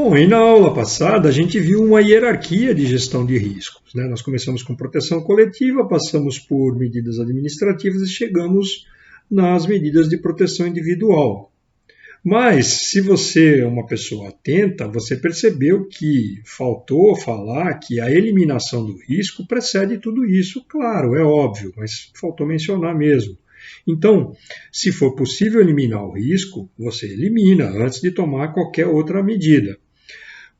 Bom, e na aula passada a gente viu uma hierarquia de gestão de riscos, né? Nós começamos com proteção coletiva, passamos por medidas administrativas e chegamos nas medidas de proteção individual. Mas, se você é uma pessoa atenta, você percebeu que faltou falar que a eliminação do risco precede tudo isso. Claro, é óbvio, mas faltou mencionar mesmo. Então, se for possível eliminar o risco, você elimina antes de tomar qualquer outra medida.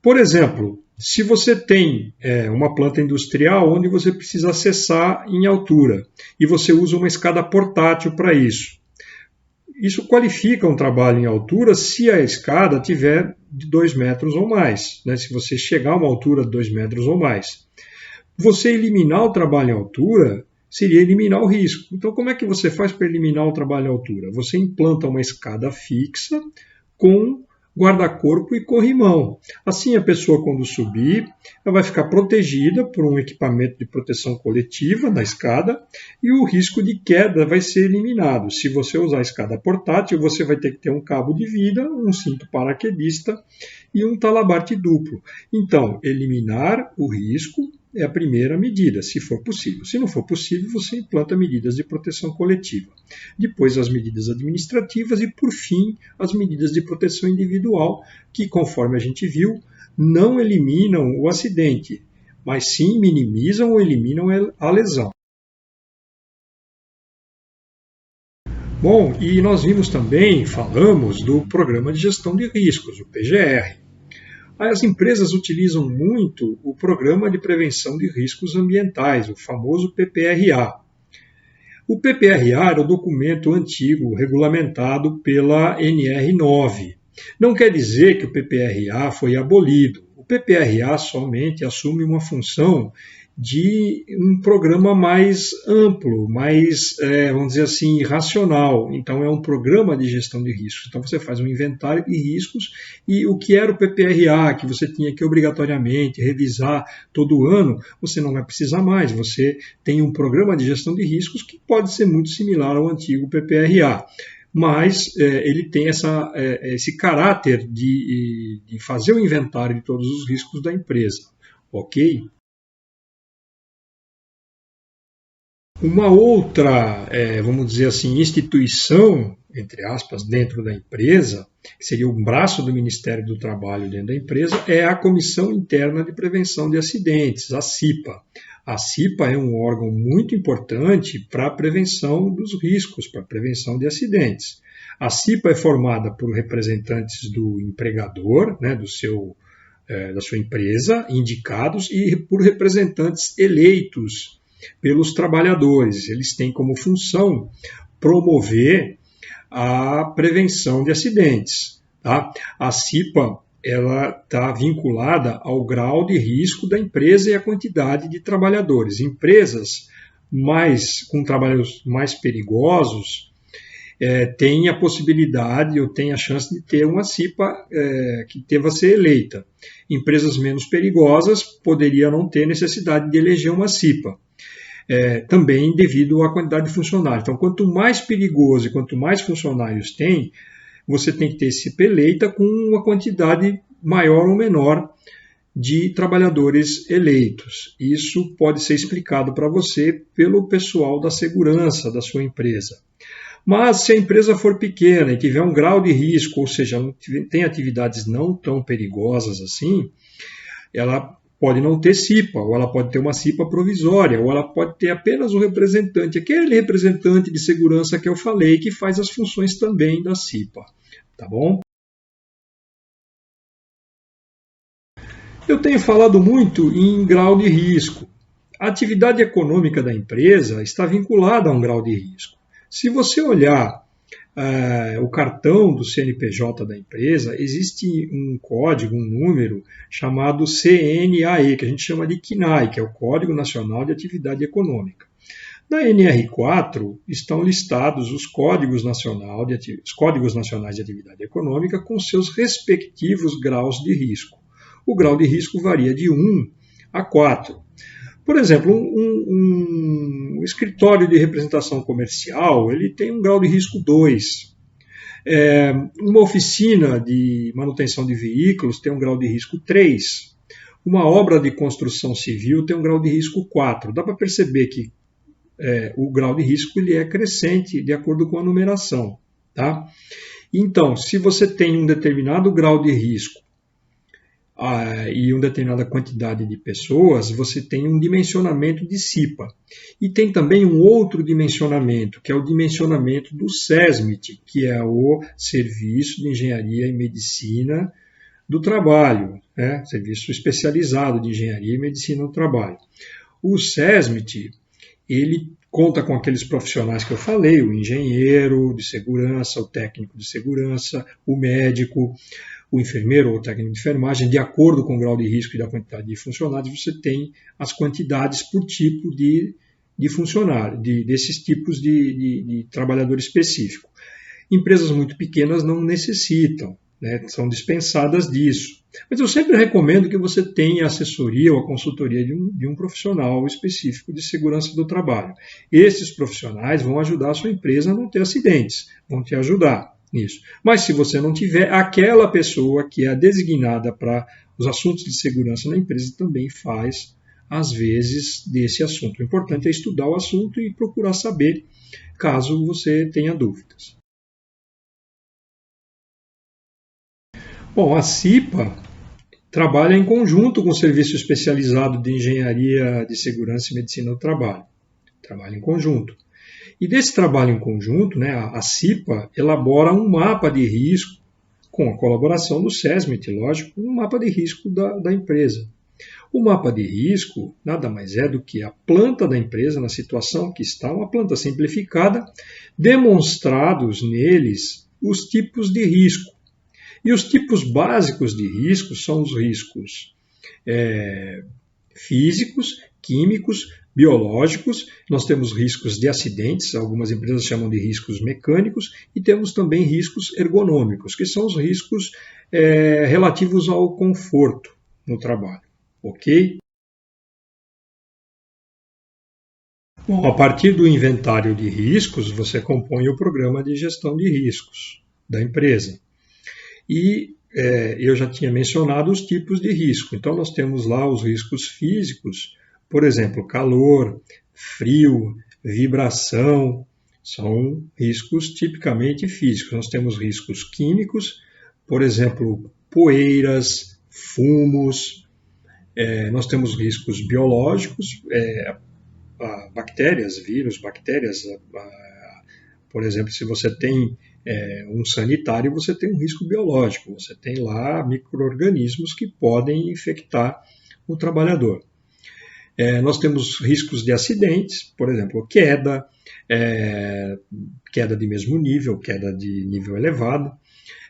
Por exemplo, se você tem uma planta industrial onde você precisa acessar em altura e você usa uma escada portátil para isso. Isso qualifica um trabalho em altura se a escada tiver de 2 metros ou mais, né? Se você chegar a uma altura de 2 metros ou mais. Você eliminar o trabalho em altura seria eliminar o risco. Então, como é que você faz para eliminar o trabalho em altura? Você implanta uma escada fixa com guarda-corpo e corrimão. Assim, a pessoa, quando subir, ela vai ficar protegida por um equipamento de proteção coletiva na escada e o risco de queda vai ser eliminado. Se você usar a escada portátil, você vai ter que ter um cabo de vida, um cinto paraquedista e um talabarte duplo. Então, eliminar o risco é a primeira medida, se for possível. Se não for possível, você implanta medidas de proteção coletiva. Depois, as medidas administrativas e, por fim, as medidas de proteção individual, que, conforme a gente viu, não eliminam o acidente, mas sim minimizam ou eliminam a lesão. Bom, e nós vimos também, falamos do Programa de Gestão de Riscos, o PGR. As empresas utilizam muito o Programa de Prevenção de Riscos Ambientais, o famoso PPRA. O PPRA era o documento antigo regulamentado pela NR9. Não quer dizer que o PPRA foi abolido. O PPRA somente assume uma função de um programa mais amplo, mais, vamos dizer assim, racional. Então, é um programa de gestão de riscos. Então, você faz um inventário de riscos e o que era o PPRA, que você tinha que obrigatoriamente revisar todo ano, você não vai precisar mais. Você tem um programa de gestão de riscos que pode ser muito similar ao antigo PPRA. Mas ele tem esse caráter de fazer o inventário de todos os riscos da empresa. Ok? Uma outra, vamos dizer assim, instituição, entre aspas, dentro da empresa, que seria um braço do Ministério do Trabalho dentro da empresa, é a Comissão Interna de Prevenção de Acidentes, a CIPA. A CIPA é um órgão muito importante para a prevenção dos riscos, para a prevenção de acidentes. A CIPA é formada por representantes do empregador, né, da sua empresa, indicados, e por representantes eleitos pelos trabalhadores. Eles têm como função promover a prevenção de acidentes. Tá? A CIPA está vinculada ao grau de risco da empresa e à quantidade de trabalhadores. Empresas com trabalhos mais perigosos têm a possibilidade ou têm a chance de ter uma CIPA que deva ser eleita. Empresas menos perigosas poderiam não ter necessidade de eleger uma CIPA. Também devido à quantidade de funcionários. Então, quanto mais perigoso e quanto mais funcionários tem, você tem que ter CIPA eleita com uma quantidade maior ou menor de trabalhadores eleitos. Isso pode ser explicado para você pelo pessoal da segurança da sua empresa. Mas se a empresa for pequena e tiver um grau de risco, ou seja, tem atividades não tão perigosas assim, ela pode não ter CIPA, ou ela pode ter uma CIPA provisória, ou ela pode ter apenas um representante, aquele representante de segurança que eu falei, que faz as funções também da CIPA. Tá bom? Eu tenho falado muito em grau de risco. A atividade econômica da empresa está vinculada a um grau de risco. Se você olhar o cartão do CNPJ da empresa, existe um código, um número chamado CNAE, que a gente chama de CNAE, que é o Código Nacional de Atividade Econômica. Na NR4 estão listados os códigos nacionais de atividade econômica com seus respectivos graus de risco. O grau de risco varia de 1 a 4. Por exemplo, um escritório de representação comercial ele tem um grau de risco 2. Uma oficina de manutenção de veículos tem um grau de risco 3. Uma obra de construção civil tem um grau de risco 4. Dá para perceber que o grau de risco ele é crescente de acordo com a numeração. Tá? Então, se você tem um determinado grau de risco e uma determinada quantidade de pessoas, você tem um dimensionamento de CIPA. E tem também um outro dimensionamento, que é o dimensionamento do SESMIT, que é o Serviço de Engenharia e Medicina do Trabalho, né? Serviço especializado de Engenharia e Medicina do Trabalho. O SESMIT, ele conta com aqueles profissionais que eu falei, o engenheiro de segurança, o técnico de segurança, o médico, o enfermeiro ou o técnico de enfermagem. De acordo com o grau de risco e da quantidade de funcionários, você tem as quantidades por tipo de funcionário, desses tipos de trabalhador específico. Empresas muito pequenas não necessitam, né, são dispensadas disso. Mas eu sempre recomendo que você tenha a assessoria ou a consultoria de um profissional específico de segurança do trabalho. Esses profissionais vão ajudar a sua empresa a não ter acidentes, vão te ajudar nisso. Mas se você não tiver, aquela pessoa que é a designada para os assuntos de segurança na empresa também faz, às vezes, desse assunto. O importante é estudar o assunto e procurar saber, caso você tenha dúvidas. Bom, a CIPA trabalha em conjunto com o Serviço Especializado de Engenharia de Segurança e Medicina do Trabalho. Trabalha em conjunto. E desse trabalho em conjunto, né, a CIPA elabora um mapa de risco, com a colaboração do SESMIT, lógico, um mapa de risco da empresa. O mapa de risco nada mais é do que a planta da empresa, na situação que está, uma planta simplificada, demonstrados neles os tipos de risco. E os tipos básicos de riscos são os riscos físicos, químicos, biológicos. Nós temos riscos de acidentes, algumas empresas chamam de riscos mecânicos, e temos também riscos ergonômicos, que são os riscos relativos ao conforto no trabalho. Ok? Bom, a partir do inventário de riscos, você compõe o programa de gestão de riscos da empresa. E eu já tinha mencionado os tipos de risco. Então, nós temos lá os riscos físicos, por exemplo, calor, frio, vibração, são riscos tipicamente físicos. Nós temos riscos químicos, por exemplo, poeiras, fumos. Nós temos riscos biológicos, bactérias, vírus, bactérias. Por exemplo, se você tem um sanitário, você tem um risco biológico, você tem lá micro-organismos que podem infectar o trabalhador. Nós temos riscos de acidentes, por exemplo, queda de mesmo nível, queda de nível elevado.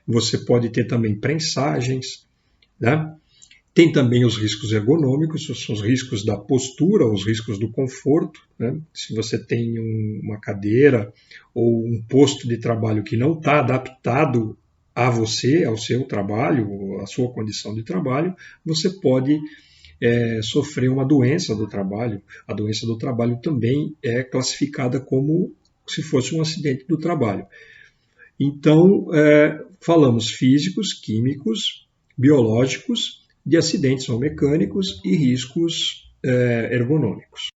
Você pode ter também prensagens, né? Tem também os riscos ergonômicos, são os riscos da postura, os riscos do conforto, né? Se você tem uma cadeira ou um posto de trabalho que não está adaptado a você, ao seu trabalho, à sua condição de trabalho, você pode sofrer uma doença do trabalho. A doença do trabalho também é classificada como se fosse um acidente do trabalho. Então, falamos físicos, químicos, biológicos, de acidentes ou mecânicos e riscos ergonômicos.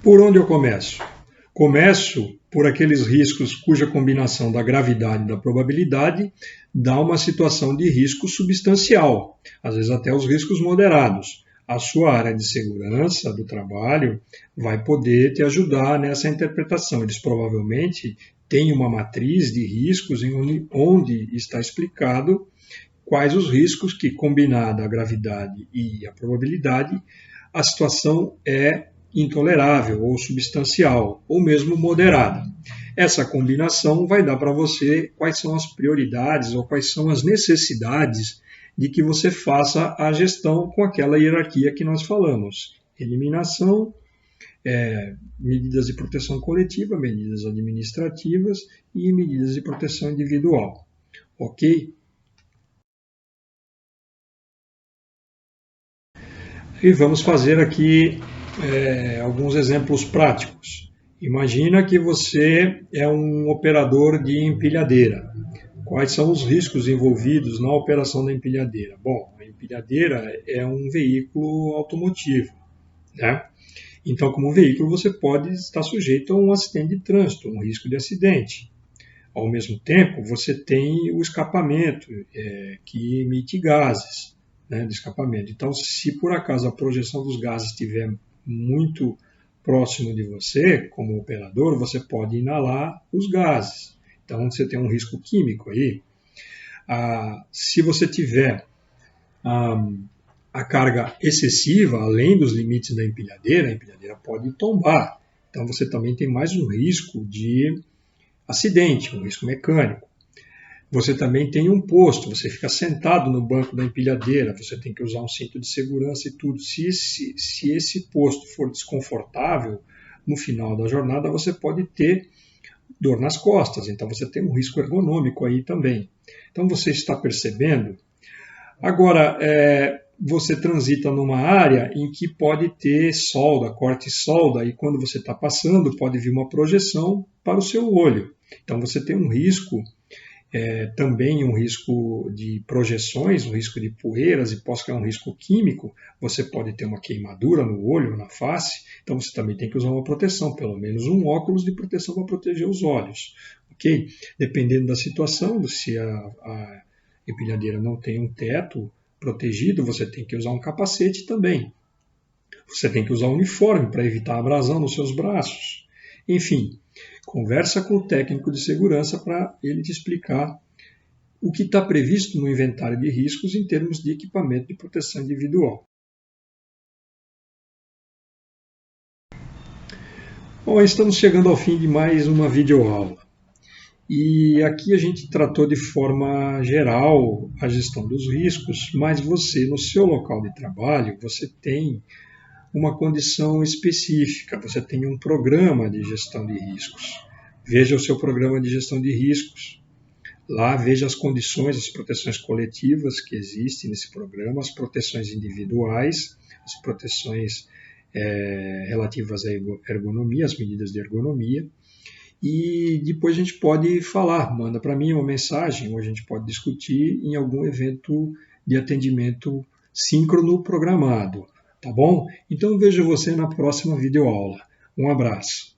Por onde eu começo? Começo por aqueles riscos cuja combinação da gravidade e da probabilidade dá uma situação de risco substancial, às vezes até os riscos moderados. A sua área de segurança do trabalho vai poder te ajudar nessa interpretação. Eles provavelmente têm uma matriz de riscos onde está explicado quais os riscos que, combinada a gravidade e a probabilidade, a situação é intolerável ou substancial, ou mesmo moderada. Essa combinação vai dar para você quais são as prioridades ou quais são as necessidades de que você faça a gestão com aquela hierarquia que nós falamos. Eliminação, medidas de proteção coletiva, medidas administrativas e medidas de proteção individual. Ok? E vamos fazer aqui alguns exemplos práticos. Imagina que você é um operador de empilhadeira. Quais são os riscos envolvidos na operação da empilhadeira? Bom, a empilhadeira é um veículo automotivo, né? Então, como veículo, você pode estar sujeito a um acidente de trânsito, um risco de acidente. Ao mesmo tempo, você tem o escapamento, que emite gases, né, de escapamento. Então, se por acaso a projeção dos gases estiver muito próximo de você, como operador, você pode inalar os gases. Então, você tem um risco químico aí. Se você tiver a carga excessiva, além dos limites da empilhadeira, a empilhadeira pode tombar. Então, você também tem mais um risco de acidente, um risco mecânico. Você também tem um posto, você fica sentado no banco da empilhadeira, você tem que usar um cinto de segurança e tudo. Se esse posto for desconfortável, no final da jornada você pode ter dor nas costas, então você tem um risco ergonômico aí também. Então você está percebendo? Agora, você transita numa área em que pode ter solda, corte e solda, e quando você está passando pode vir uma projeção para o seu olho. Então você tem um risco, também um risco de projeções, um risco de poeiras, e posso que é um risco químico, você pode ter uma queimadura no olho, na face, então você também tem que usar uma proteção, pelo menos um óculos de proteção para proteger os olhos, ok? Dependendo da situação, se a empilhadeira não tem um teto protegido, você tem que usar um capacete também. Você tem que usar um uniforme para evitar abrasão nos seus braços. Enfim, conversa com o técnico de segurança para ele te explicar o que está previsto no inventário de riscos em termos de equipamento de proteção individual. Bom, estamos chegando ao fim de mais uma videoaula. E aqui a gente tratou de forma geral a gestão dos riscos, mas você, no seu local de trabalho, você tem uma condição específica, você tem um programa de gestão de riscos. Veja o seu programa de gestão de riscos. Lá veja as condições, as proteções coletivas que existem nesse programa, as proteções individuais, as proteções relativas à ergonomia, as medidas de ergonomia. E depois a gente pode falar, manda para mim uma mensagem, ou a gente pode discutir em algum evento de atendimento síncrono programado, tá bom? Então vejo você na próxima videoaula. Um abraço.